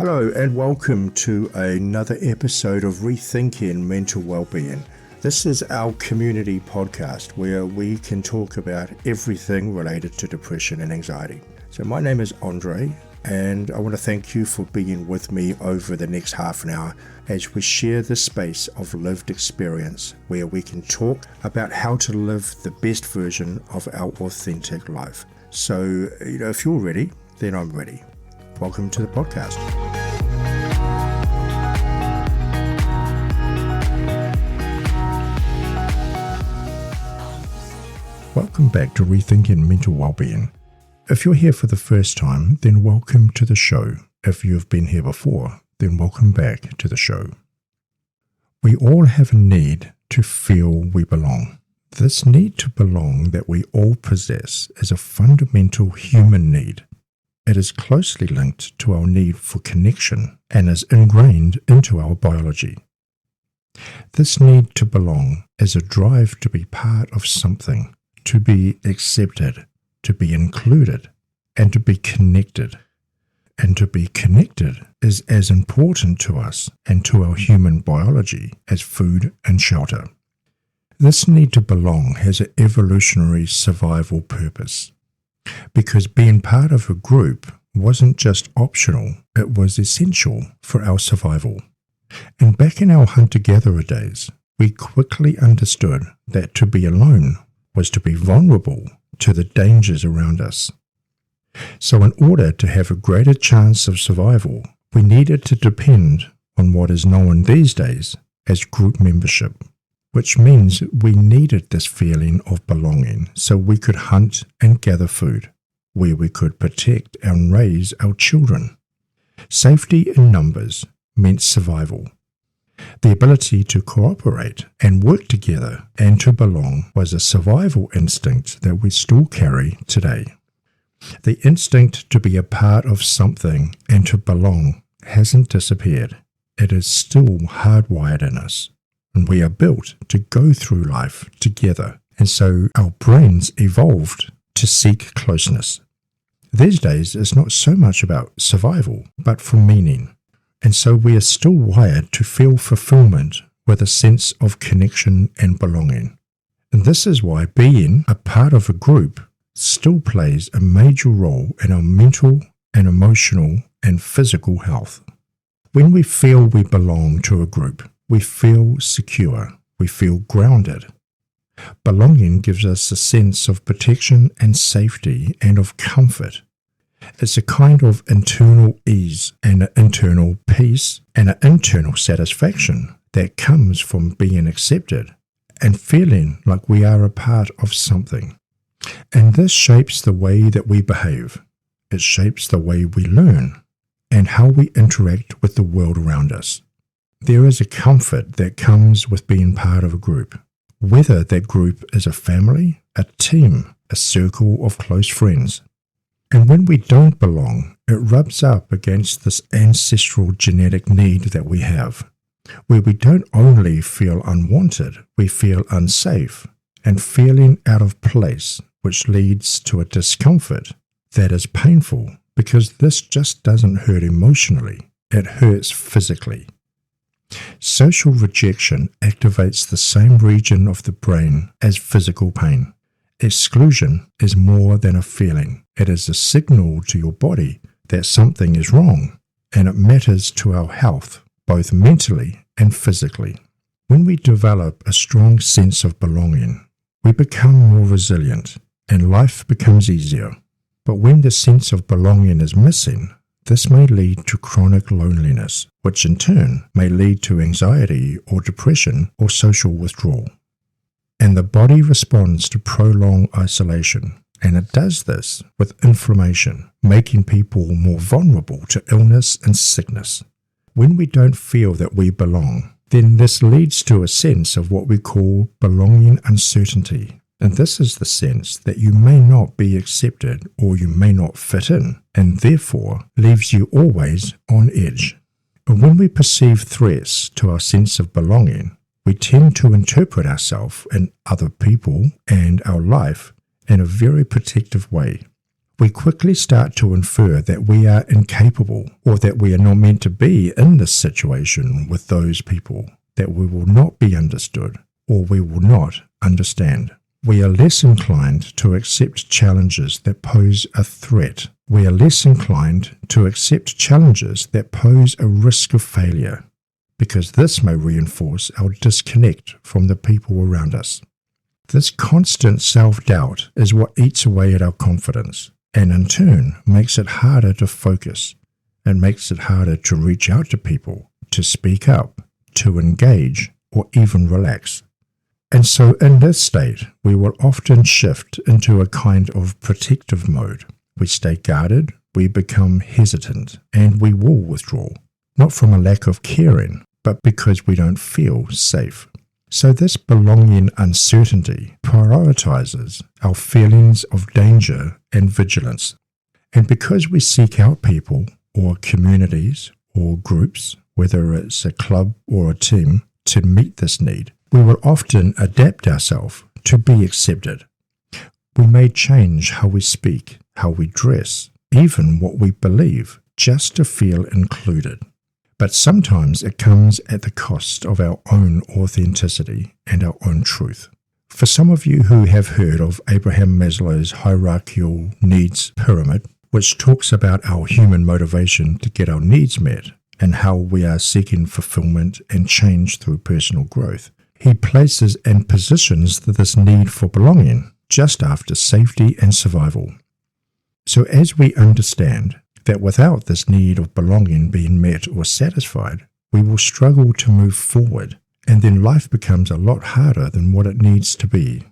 Hello and welcome to another episode of Rethinking Mental Wellbeing. This is our community podcast where we can talk about everything related to depression and anxiety. So my name is Andre and I want to thank you for being with me over the next half an hour as we share the space of lived experience where we can talk about how to live the best version of our authentic life. So, if you're ready, then I'm ready. Welcome to the podcast. Welcome back to Rethinking Mental Wellbeing. If you're here for the first time, then welcome to the show. If you've been here before, then welcome back to the show. We all have a need to feel we belong. This need to belong that we all possess is a fundamental human need. It is closely linked to our need for connection and is ingrained into our biology. This need to belong is a drive to be part of something, to be accepted, to be included, and to be connected. And to be connected is as important to us and to our human biology as food and shelter. This need to belong has an evolutionary survival purpose, because being part of a group wasn't just optional, it was essential for our survival. And back in our hunter-gatherer days, we quickly understood that to be alone was to be vulnerable to the dangers around us. So in order to have a greater chance of survival, we needed to depend on what is known these days as group membership, which means we needed this feeling of belonging so we could hunt and gather food, where we could protect and raise our children. Safety in numbers meant survival. The ability to cooperate and work together and to belong was a survival instinct that we still carry today. The instinct to be a part of something and to belong hasn't disappeared. It is still hardwired in us, and we are built to go through life together, and so our brains evolved to seek closeness. These days, it's not so much about survival, but for meaning. And so we are still wired to feel fulfillment with a sense of connection and belonging. And this is why being a part of a group still plays a major role in our mental and emotional and physical health. When we feel we belong to a group, we feel secure, we feel grounded. Belonging gives us a sense of protection and safety and of comfort. It's a kind of internal ease and an internal peace and an internal satisfaction that comes from being accepted and feeling like we are a part of something. And this shapes the way that we behave. It shapes the way we learn and how we interact with the world around us. There is a comfort that comes with being part of a group, whether that group is a family, a team, a circle of close friends. And when we don't belong, it rubs up against this ancestral genetic need that we have, where we don't only feel unwanted, we feel unsafe and feeling out of place, which leads to a discomfort that is painful because this just doesn't hurt emotionally, it hurts physically. Social rejection activates the same region of the brain as physical pain. Exclusion is more than a feeling. It is a signal to your body that something is wrong, and it matters to our health, both mentally and physically. When we develop a strong sense of belonging, we become more resilient, and life becomes easier. But when the sense of belonging is missing, this may lead to chronic loneliness, which in turn may lead to anxiety or depression or social withdrawal. And the body responds to prolonged isolation, and it does this with inflammation, making people more vulnerable to illness and sickness. When we don't feel that we belong, then this leads to a sense of what we call belonging uncertainty. And this is the sense that you may not be accepted or you may not fit in, and therefore leaves you always on edge. And when we perceive threats to our sense of belonging, we tend to interpret ourselves and other people and our life in a very protective way. we quickly start to infer that we are incapable or that we are not meant to be in this situation with those people, that we will not be understood or we will not understand. We are less inclined to accept challenges that pose a threat. We are less inclined to accept challenges that pose a risk of failure, because this may reinforce our disconnect from the people around us. This constant self-doubt is what eats away at our confidence, and in turn makes it harder to focus, and makes it harder to reach out to people, to speak up, to engage, or even relax. And so in this state, we will often shift into a kind of protective mode. We stay guarded, we become hesitant, and we will withdraw, not from a lack of caring, but because we don't feel safe. So this belonging uncertainty prioritizes our feelings of danger and vigilance. And because we seek out people or communities or groups, whether it's a club or a team, to meet this need, we will often adapt ourselves to be accepted. We may change how we speak, how we dress, even what we believe, just to feel included. But sometimes it comes at the cost of our own authenticity and our own truth. For some of you who have heard of Abraham Maslow's hierarchical needs pyramid, which talks about our human motivation to get our needs met and how we are seeking fulfillment and change through personal growth, he places and positions this need for belonging just after safety and survival. So as we understand that without this need of belonging being met or satisfied, we will struggle to move forward, and then life becomes a lot harder than what it needs to be.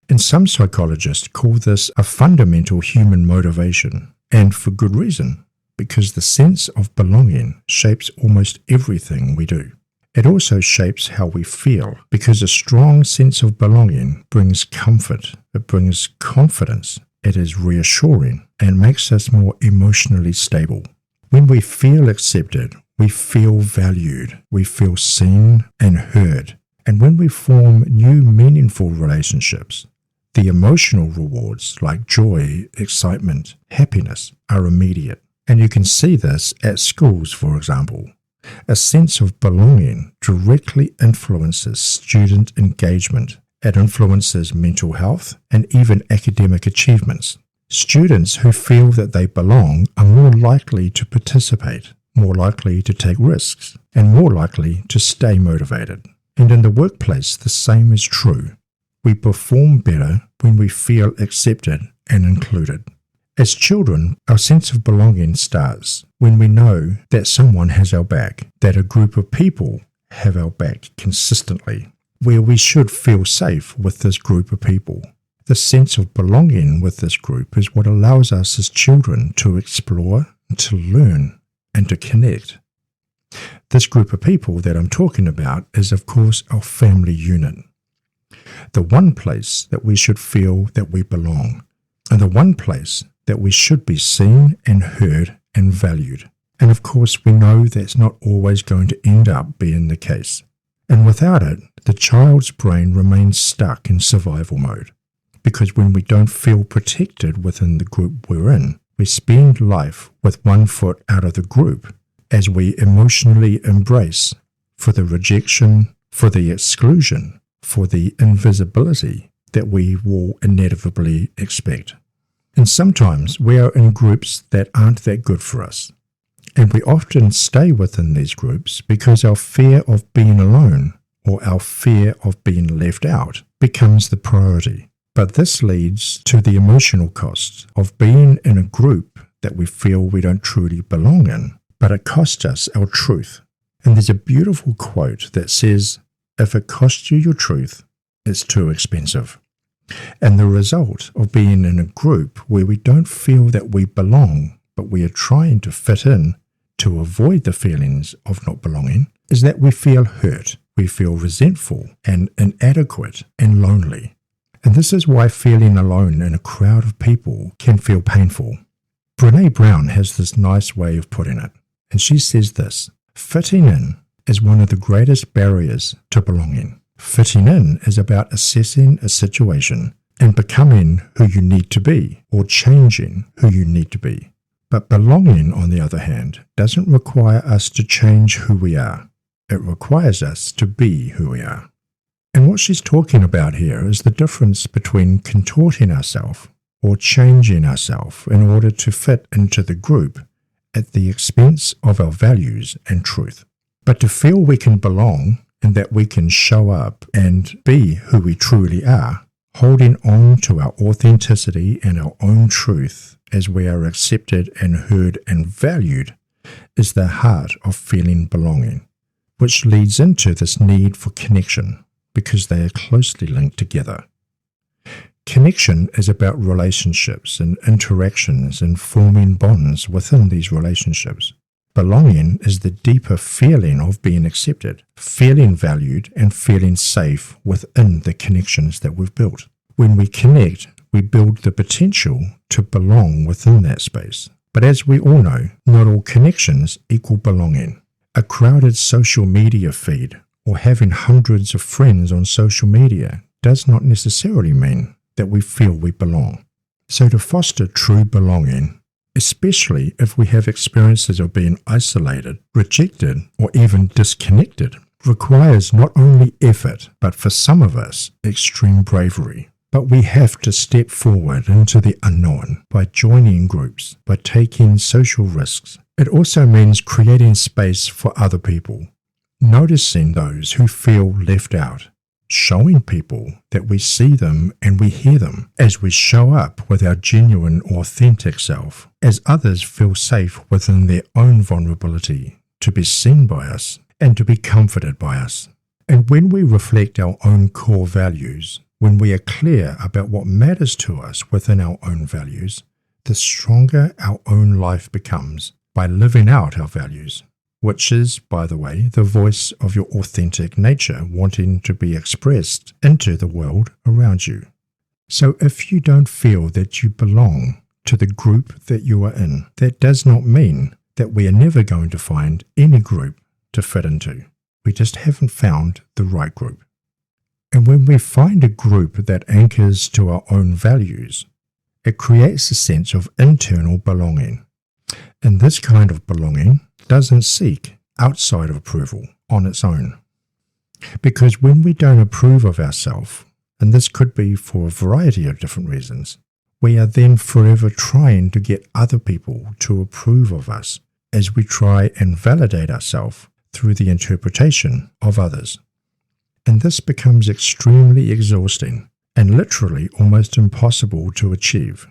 And some psychologists call this a fundamental human motivation, and for good reason, because the sense of belonging shapes almost everything we do. It also shapes how we feel, because a strong sense of belonging brings comfort, it brings confidence, it is reassuring, and makes us more emotionally stable. When we feel accepted, we feel valued, we feel seen and heard. And when we form new meaningful relationships, the emotional rewards like joy, excitement, happiness are immediate. And you can see this at schools, for example. A sense of belonging directly influences student engagement. It influences mental health and even academic achievements. Students who feel that they belong are more likely to participate, more likely to take risks, and more likely to stay motivated. And in the workplace, the same is true. We perform better when we feel accepted and included. As children, our sense of belonging starts when we know that someone has our back, that a group of people have our back consistently, where we should feel safe with this group of people. The sense of belonging with this group is what allows us as children to explore, to learn, and to connect. This group of people that I'm talking about is, of course, our family unit. The one place that we should feel that we belong, and the one place that we should be seen and heard and valued. And of course, we know that's not always going to end up being the case. And without it, the child's brain remains stuck in survival mode. Because when we don't feel protected within the group we're in, we spend life with one foot out of the group as we emotionally embrace for the rejection, for the exclusion, for the invisibility that we will inevitably expect. And sometimes we are in groups that aren't that good for us. And we often stay within these groups because our fear of being alone or our fear of being left out becomes the priority. But this leads to the emotional cost of being in a group that we feel we don't truly belong in, but it costs us our truth. And there's a beautiful quote that says, "If it costs you your truth, it's too expensive." And the result of being in a group where we don't feel that we belong, but we are trying to fit in to avoid the feelings of not belonging, is that we feel hurt, we feel resentful and inadequate and lonely. And this is why feeling alone in a crowd of people can feel painful. Brené Brown has this nice way of putting it, and she says this: fitting in is one of the greatest barriers to belonging. Fitting in is about assessing a situation, and becoming who you need to be or changing who you need to be. But belonging, on the other hand, doesn't require us to change who we are. It requires us to be who we are. And what she's talking about here is the difference between contorting ourselves or changing ourselves in order to fit into the group at the expense of our values and truth. But to feel we can belong and that we can show up and be who we truly are, holding on to our authenticity and our own truth as we are accepted and heard and valued, is the heart of feeling belonging, which leads into this need for connection because they are closely linked together. Connection is about relationships and interactions and forming bonds within these relationships. Belonging is the deeper feeling of being accepted, feeling valued, and feeling safe within the connections that we've built. When we connect, we build the potential to belong within that space. But as we all know, not all connections equal belonging. A crowded social media feed or having hundreds of friends on social media does not necessarily mean that we feel we belong. So to foster true belonging, especially if we have experiences of being isolated, rejected, or even disconnected, requires not only effort, but for some of us, extreme bravery. But we have to step forward into the unknown by joining groups, by taking social risks. It also means creating space for other people, noticing those who feel left out, showing people that we see them and we hear them as we show up with our genuine, authentic self, as others feel safe within their own vulnerability to be seen by us and to be comforted by us. And when we reflect our own core values, when we are clear about what matters to us within our own values, the stronger our own life becomes by living out our values, which is, by the way, the voice of your authentic nature wanting to be expressed into the world around you. So if you don't feel that you belong to the group that you are in, that does not mean that we are never going to find any group to fit into. We just haven't found the right group. And when we find a group that anchors to our own values, it creates a sense of internal belonging. And this kind of belonging doesn't seek outside of approval on its own. Because when we don't approve of ourselves, and this could be for a variety of different reasons, we are then forever trying to get other people to approve of us as we try and validate ourselves through the interpretation of others. And this becomes extremely exhausting and literally almost impossible to achieve.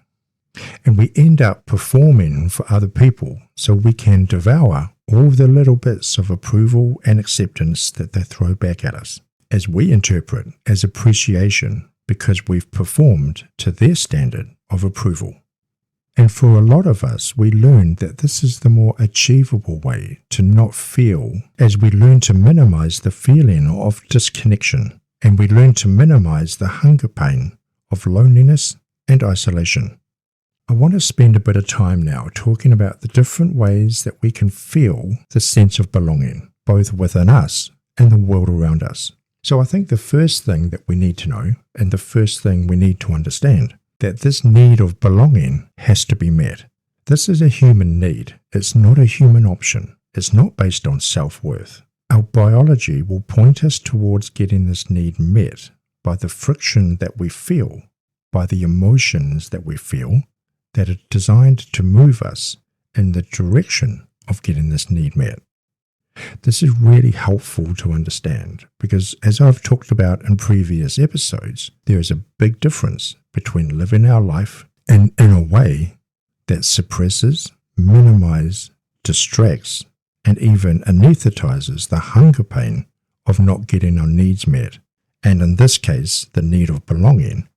And we end up performing for other people so we can devour all the little bits of approval and acceptance that they throw back at us, as we interpret as appreciation because we've performed to their standard of approval. And for a lot of us, we learned that this is the more achievable way to not feel, as we learn to minimize the feeling of disconnection, and we learn to minimize the hunger pain of loneliness and isolation. I want to spend a bit of time now talking about the different ways that we can feel the sense of belonging, both within us and the world around us. So I think the first thing that we need to know, and the first thing we need to understand, that this need of belonging has to be met. This is a human need. It's not a human option. It's not based on self-worth. Our biology will point us towards getting this need met by the friction that we feel, by the emotions that we feel, that are designed to move us in the direction of getting this need met. This is really helpful to understand because, as I've talked about in previous episodes, there is a big difference between living our life in a way that suppresses, minimizes, distracts, and even anesthetizes the hunger pain of not getting our needs met, and in this case, the need of belonging,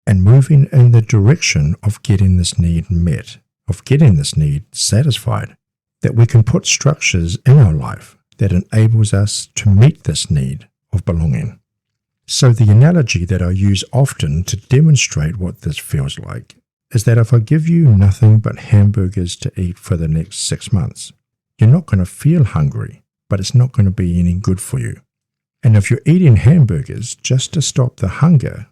and moving in the direction of getting this need met, of getting this need satisfied, that we can put structures in our life that enables us to meet this need of belonging. So the analogy that I use often to demonstrate what this feels like is that if I give you nothing but hamburgers to eat for the next 6 months, you're not going to feel hungry, but it's not going to be any good for you. And if you're eating hamburgers just to stop the hunger,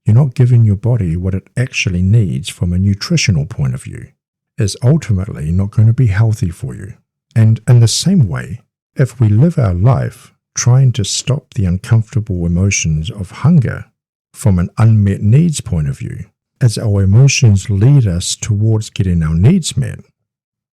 you're not giving your body what it actually needs from a nutritional point of view. It's ultimately not going to be healthy for you. And in the same way, if we live our life trying to stop the uncomfortable emotions of hunger from an unmet needs point of view, as our emotions lead us towards getting our needs met,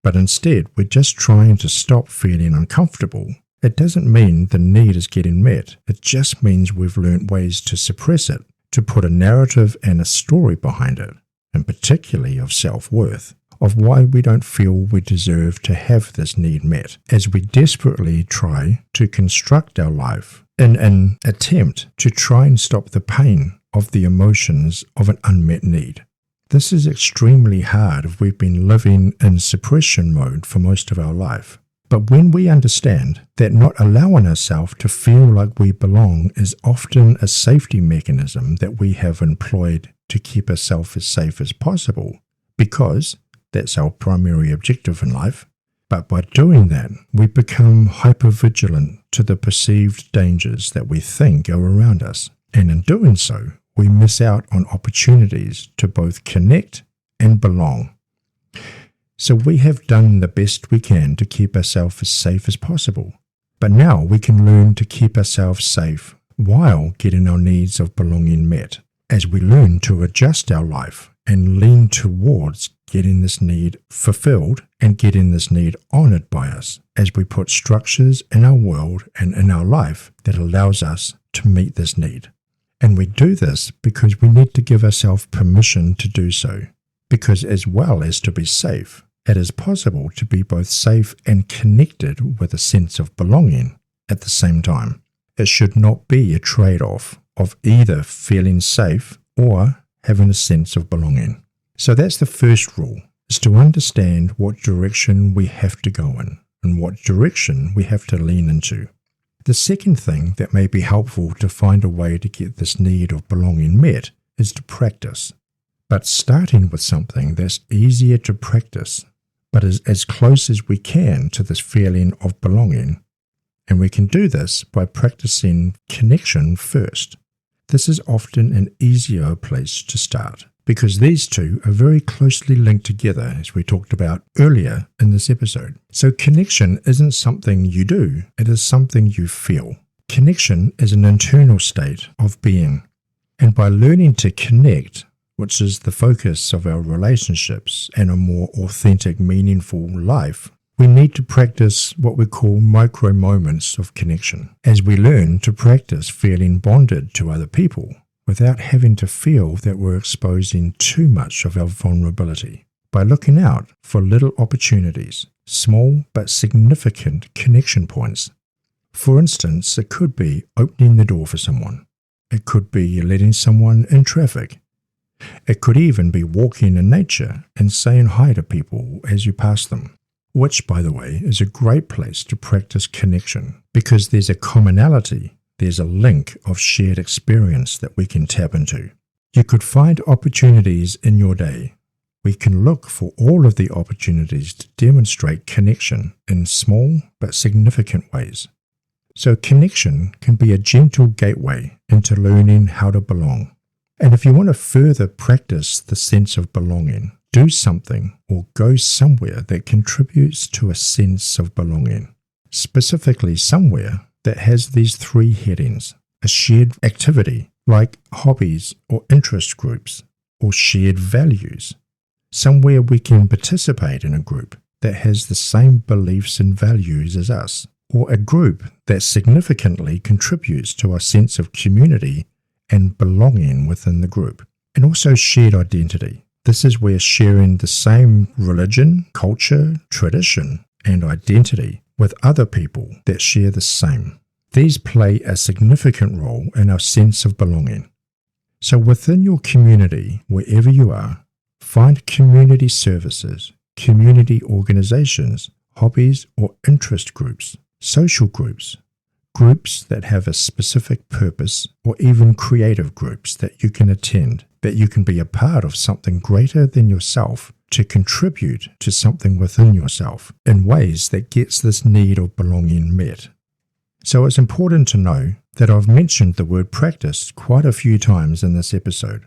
but instead we're just trying to stop feeling uncomfortable, it doesn't mean the need is getting met. It just means we've learned ways to suppress it, to put a narrative and a story behind it, and particularly of self-worth, of why we don't feel we deserve to have this need met, as we desperately try to construct our life in an attempt to try and stop the pain of the emotions of an unmet need. This is extremely hard if we've been living in suppression mode for most of our life. But when we understand that not allowing ourselves to feel like we belong is often a safety mechanism that we have employed to keep ourselves as safe as possible, because that's our primary objective in life, but by doing that, we become hypervigilant to the perceived dangers that we think are around us. And in doing so, we miss out on opportunities to both connect and belong. So we have done the best we can to keep ourselves as safe as possible. But now we can learn to keep ourselves safe while getting our needs of belonging met, as we learn to adjust our life and lean towards getting this need fulfilled and getting this need honored by us, as we put structures in our world and in our life that allows us to meet this need. And we do this because we need to give ourselves permission to do so, because as well as to be safe, it is possible to be both safe and connected with a sense of belonging at the same time. It should not be a trade-off of either feeling safe or having a sense of belonging. So that's the first rule, is to understand what direction we have to go in and what direction we have to lean into. The second thing that may be helpful to find a way to get this need of belonging met is to practice. But starting with something that's easier to practice, but is as close as we can to this feeling of belonging. And we can do this by practicing connection first. This is often an easier place to start, because these two are very closely linked together, as we talked about earlier in this episode. So connection isn't something you do, it is something you feel. Connection is an internal state of being. And by learning to connect, which is the focus of our relationships and a more authentic, meaningful life, we need to practice what we call micro moments of connection, as we learn to practice feeling bonded to other people without having to feel that we're exposing too much of our vulnerability, by looking out for little opportunities, small but significant connection points. For instance, it could be opening the door for someone. It could be letting someone in traffic. It could even be walking in nature and saying hi to people as you pass them, which, by the way, is a great place to practice connection, because there's a commonality, there's a link of shared experience that we can tap into. You could find opportunities in your day. We can look for all of the opportunities to demonstrate connection in small but significant ways. So connection can be a gentle gateway into learning how to belong. And if you want to further practice the sense of belonging, do something or go somewhere that contributes to a sense of belonging. Specifically somewhere that has these three headings: a shared activity like hobbies or interest groups, or shared values. Somewhere we can participate in a group that has the same beliefs and values as us, or a group that significantly contributes to our sense of community and belonging within the group. And also shared identity. This is where sharing the same religion, culture, tradition, and identity with other people that share the same. These play a significant role in our sense of belonging. So within your community, wherever you are, find community services, community organizations, hobbies or interest groups, social groups, groups that have a specific purpose, or even creative groups that you can attend, that you can be a part of something greater than yourself, to contribute to something within yourself in ways that gets this need of belonging met. So it's important to know that I've mentioned the word practice quite a few times in this episode.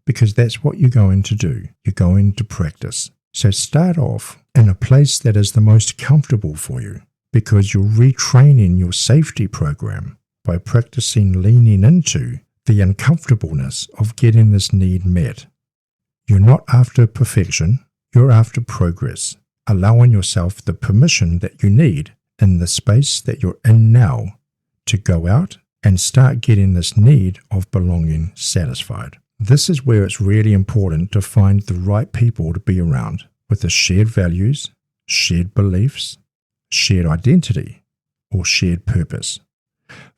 because that's what you're going to do. You're going to practice. So start off in a place that is the most comfortable for you, because you're retraining your safety program by practicing leaning into the uncomfortableness of getting this need met. You're not after perfection, you're after progress, allowing yourself the permission that you need in the space that you're in now to go out and start getting this need of belonging satisfied. This is where it's really important to find the right people to be around with the shared values, shared beliefs, shared identity, or shared purpose.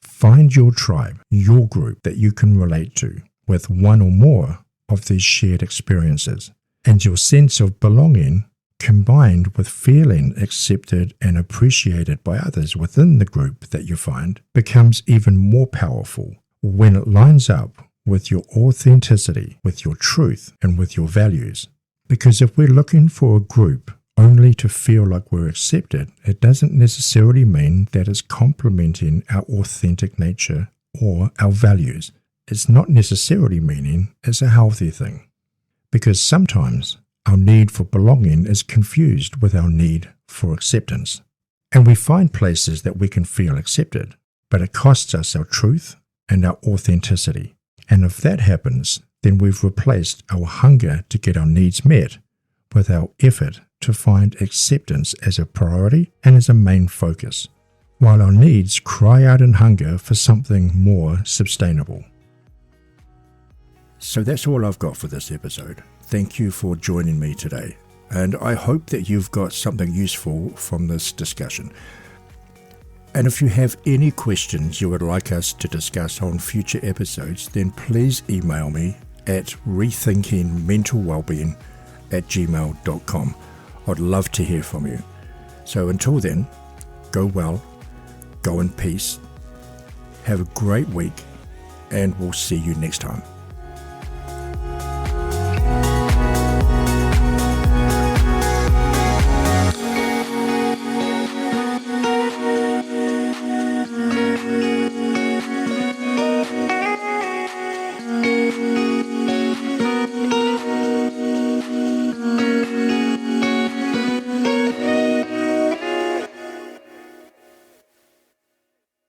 Find your tribe, your group that you can relate to with one or more of these shared experiences, and your sense of belonging combined with feeling accepted and appreciated by others within the group that you find becomes even more powerful when it lines up with your authenticity, with your truth, and with your values. Because if we're looking for a group only to feel like we're accepted, it doesn't necessarily mean that it's complementing our authentic nature or our values. It's not necessarily meaning it's a healthy thing. Because sometimes our need for belonging is confused with our need for acceptance. And we find places that we can feel accepted, but it costs us our truth and our authenticity. And if that happens, then we've replaced our hunger to get our needs met with our effort to find acceptance as a priority and as a main focus, while our needs cry out in hunger for something more sustainable. So that's all I've got for this episode. Thank you for joining me today, and I hope that you've got something useful from this discussion. And if you have any questions you would like us to discuss on future episodes, then please email me at rethinkingmentalwellbeing@gmail.com. I'd love to hear from you. So until then, go well, go in peace, have a great week, and we'll see you next time.